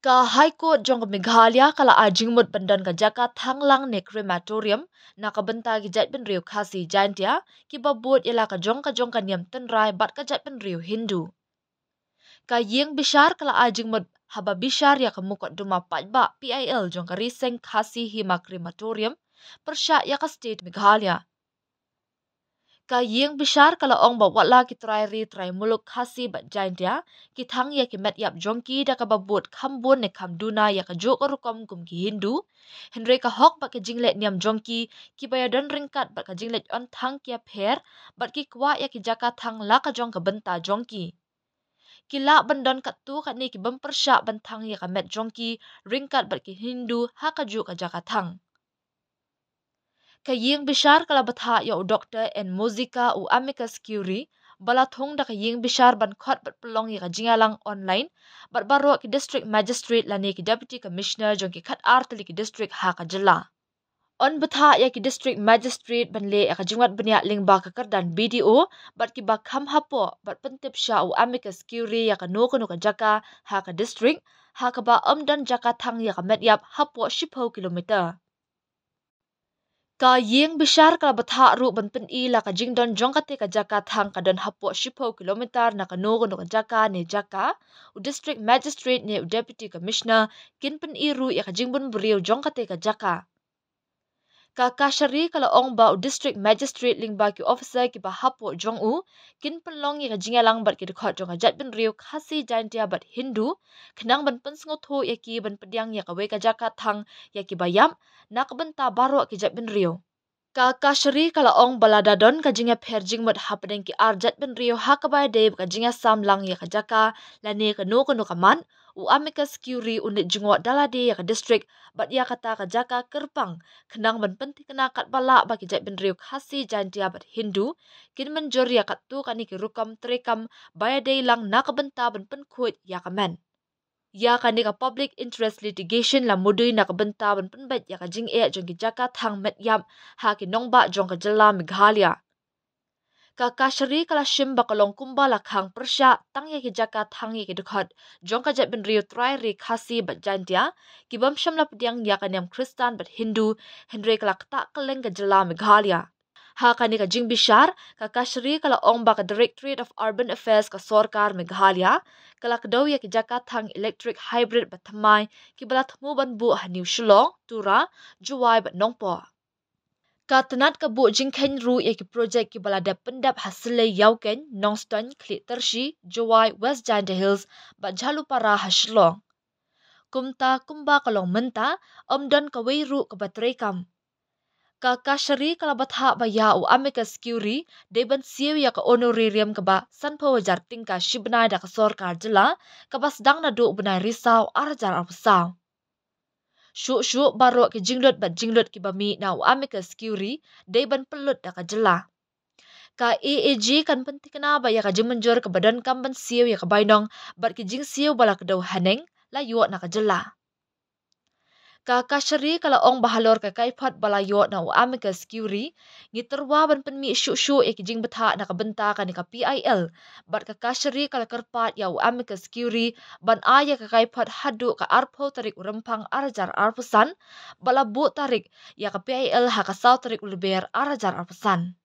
Ka High Court jong ka Meghalaya kala ajing mut bandan ka jaka thanglang ne crematorium na ka benta ki jat ben riu khasi jantia ki babut ila ka jong ka niam tenrai bat ka jat ben riu Hindu. Ka yeng bishar kala ajing mut haba bishar ya ka mukot duma patba PIL jong ka riseng khasi hima crematorium persya ya ka state Meghalaya. Ka yeng bishar kala ong ba watla ki trai muluk khasi bat jantia ki thang ya ki met yap jongki da ka babut khambun ne khamduna ya ka jo ka rukom kum ki Hindu henre ka hok ba ka jinglet niam jongki ki bayadon ringkat ba ka jinglet on thang kia pher bat ki kwa ya ki jaka thang la ka jong ka benta jongki ki la bandon kat tu kat ni ki bempersya bentang ya ka met jongki ringkat bat ki Hindu ha ka jo ka jaka thang. Ka yeng bishar kala batha ya u doktor en muzika u amicus curie bala thong da ka yeng bishar ban khot bat pelong ya ka jingalang online bat baro ki district magistrate lani ki deputy commissioner jong ki khat artli ki district ha ka jila on batha ya ki district magistrate ban le ka jingwat benya lingba ka kardan BDO bat ki ba kham hapo bat pentip sha u amicus curie ya ka no ka jaka ha ka district ha ka ba amdan jaka thang ya ka met yap hapo 10 kilometer. Ka yeng bishar kala batha ru ban pen I la ka jingdon jong ka te ka jaka thang ka don hapo 10 kilometer na ka no ka jaka ne jaka u district magistrate ne u deputy commissioner kin pen I ru ya ka jingbun buriu jong ka te ka jaka. Ka kashari kala ong ba u district magistrate lingba ki officer ki ba hapo jong u kin penlong ya ka jingalang bat ki dekhot jong ka jat ben riu khasi jantia bat Hindu khnang ban pen sngoth ya ki ban pediang ya ka we ka jaka thang ya ki bayam nak benta baro ki jat ben riu. Ka kashari kala ong balada don ka jinga pher jingmut hapdeng ki arjat ben riu ha ka bai de ka jinga samlang ya ka jaka lane ka no ka man u amicus curie unit jingwa dalade ya ka district bat ya kata ka jaka kerpang khnang ban penti kena kat bala ba ki jat ben riu khasi jantia bat Hindu kin menjor ya kat tu kani ki rukam trekam bai de lang nak benta ban pen khuit ya ka men. Ya kani ka public interest litigation la mudui na ka benta ban penbet ya ka jing e jong ki jaka thang met yam ha ki nongba jong ka jala Meghalaya. Ka kashari kala shim ba kalong kumba la khang persya tang ya ki jaka thang ya ki dekhot jong ka jet ben riu trai ri khasi bat jantia ki bam sham la pediang ya ka niam Kristan bat Hindu henre kala kta keleng ka jala Meghalaya. Ha kani ka jing bishar ka kashri kala ong ba ka Directorate of Urban Affairs ka Sorkar Meghalaya kala kadaw ya ki jaka thang electric hybrid bat thamai ki bala thmu ban bu haniu Shillong Tura Juwai bat Nongpo. Ka tanat ka bu jingkhen ru ya ki project ki bala dap pendap hasile yauken Nongston Klit Tershi Juwai West Janda Hills bat Jalupara ha Shillong. Kumta kumba kalong menta omdon ka wei ru ka batrekam. Ka kashari kala batha ba ya u amicus curie deban siu ya ka honorarium ka ba sanpo wajar tingka shibnai da ka sorkar jila ka ba sedang na du benai risau arjar arpusau. Shu baro ki jinglot ki ba mi na u amicus curie deban pelut da ka jila. Ka AAG kan penting kena ba ya ka jimenjor ka badan kamban siu ya ka bainong bat ki jing siu bala ka daw haneng la yuot na ka jila. Ka kashari kala ong bahalor ka kaiphat bala yot na u amicus curie ngiterwa ban penmi shu e kijing betha na ka benta ka ni ka PIL bat ka kashari kala kerpat ya u amicus curie ban aya ka kaiphat hadu ka arpo tarik urempang arjar arpusan bala bu tarik ya ka PIL ha ka saw tarik ulber arjar arpusan.